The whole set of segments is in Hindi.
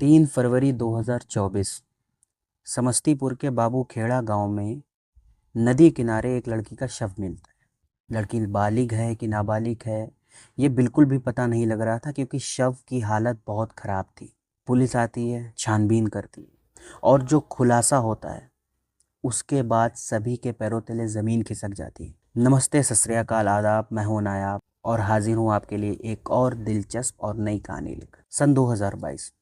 3 फरवरी 2024 समस्तीपुर के बाबूखेड़ा गांव में नदी किनारे एक लड़की का शव मिलता है। लड़की बालिग है कि नाबालिग है ये बिल्कुल भी पता नहीं लग रहा था, क्योंकि शव की हालत बहुत ख़राब थी। पुलिस आती है, छानबीन करती है और जो खुलासा होता है उसके बाद सभी के पैरों तले ज़मीन खिसक जाती है। नमस्ते, सत श्री अकाल, आदाब। मैं हूं नायाब और हाजिर हूं आपके लिए एक और दिलचस्प और नई कहानी लेकर। सन 2022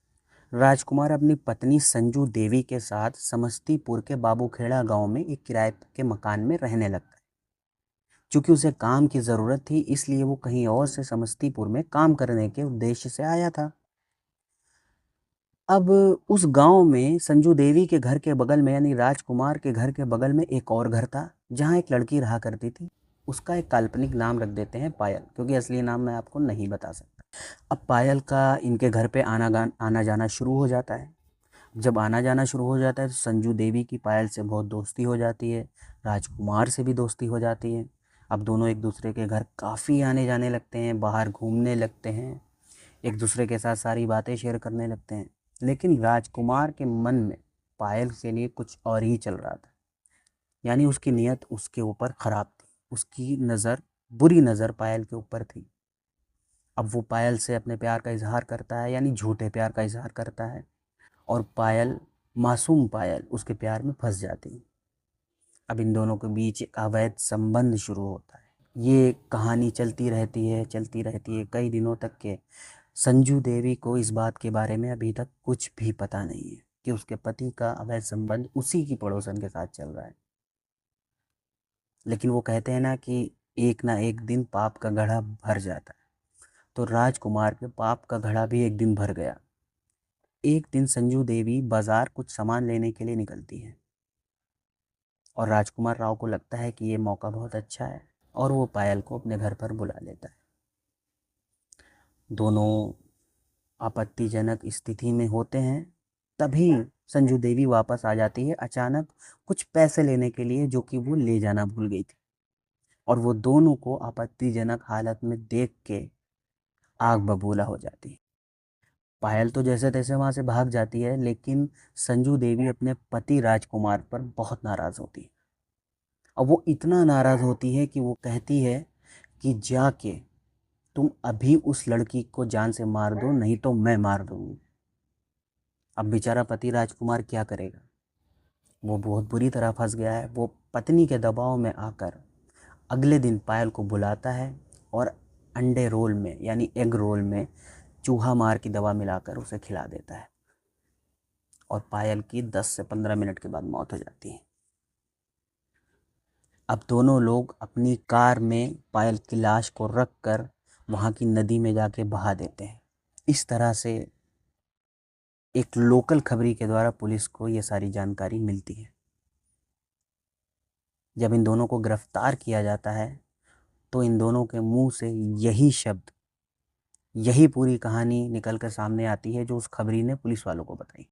राजकुमार अपनी पत्नी संजू देवी के साथ समस्तीपुर के बाबूखेड़ा गांव में एक किराए के मकान में रहने लगता है। चूंकि उसे काम की ज़रूरत थी, इसलिए वो कहीं और से समस्तीपुर में काम करने के उद्देश्य से आया था। अब उस गांव में संजू देवी के घर के बगल में, यानी राजकुमार के घर के बगल में, एक और घर था जहां एक लड़की रहा करती थी। उसका एक काल्पनिक नाम रख देते हैं पायल, क्योंकि असली नाम मैं आपको नहीं बता सकता। अब पायल का इनके घर पे आना जाना शुरू हो जाता है। जब आना जाना शुरू हो जाता है तो संजू देवी की पायल से बहुत दोस्ती हो जाती है, राजकुमार से भी दोस्ती हो जाती है। अब दोनों एक दूसरे के घर काफ़ी आने जाने लगते हैं, बाहर घूमने लगते हैं, एक दूसरे के साथ सारी बातें शेयर करने लगते हैं। लेकिन राजकुमार के मन में पायल के लिए कुछ और ही चल रहा था। यानी उसकी नीयत उसके ऊपर ख़राब थी, उसकी नज़र, बुरी नज़र पायल के ऊपर थी। अब वो पायल से अपने प्यार का इजहार करता है, यानी झूठे प्यार का इजहार करता है, और पायल, मासूम पायल, उसके प्यार में फंस जाती है। अब इन दोनों के बीच एक अवैध संबंध शुरू होता है। ये कहानी चलती रहती है कई दिनों तक के। संजू देवी को इस बात के बारे में अभी तक कुछ भी पता नहीं है कि उसके पति का अवैध संबंध उसी की पड़ोसन के साथ चल रहा है। लेकिन वो कहते हैं ना कि एक ना एक दिन पाप का घड़ा भर जाता है। तो राजकुमार के पाप का घड़ा भी एक दिन भर गया। एक दिन संजू देवी बाजार कुछ सामान लेने के लिए निकलती है और राजकुमार राव को लगता है कि ये मौका बहुत अच्छा है और वो पायल को अपने घर पर बुला लेता है। दोनों आपत्तिजनक स्थिति में होते हैं। तभी संजू देवी वापस आ जाती है अचानक, कुछ पैसे लेने के लिए, जो कि वो ले जाना भूल गई थी। और वो दोनों को आपत्तिजनक हालत में देख के आग बबूला हो जाती है। पायल तो जैसे तैसे वहाँ से भाग जाती है, लेकिन संजू देवी अपने पति राजकुमार पर बहुत नाराज़ होती है। और वो इतना नाराज़ होती है कि वो कहती है कि जाके तुम अभी उस लड़की को जान से मार दो, नहीं तो मैं मार दूंगी। अब बेचारा पति राजकुमार क्या करेगा? वो बहुत बुरी तरह फंस गया है। वो पत्नी के दबाव में आकर अगले दिन पायल को बुलाता है और अंडे रोल में, यानी एग रोल में, चूहा मार की दवा मिलाकर उसे खिला देता है। और पायल की 10 से 15 मिनट के बाद मौत हो जाती है। अब दोनों लोग अपनी कार में पायल की लाश को रख कर वहाँ की नदी में जाके बहा देते हैं। इस तरह से एक लोकल खबरी के द्वारा पुलिस को ये सारी जानकारी मिलती है। जब इन दोनों को गिरफ्तार किया जाता है तो इन दोनों के मुंह से यही शब्द, यही पूरी कहानी निकल कर सामने आती है जो उस खबरी ने पुलिस वालों को बताई।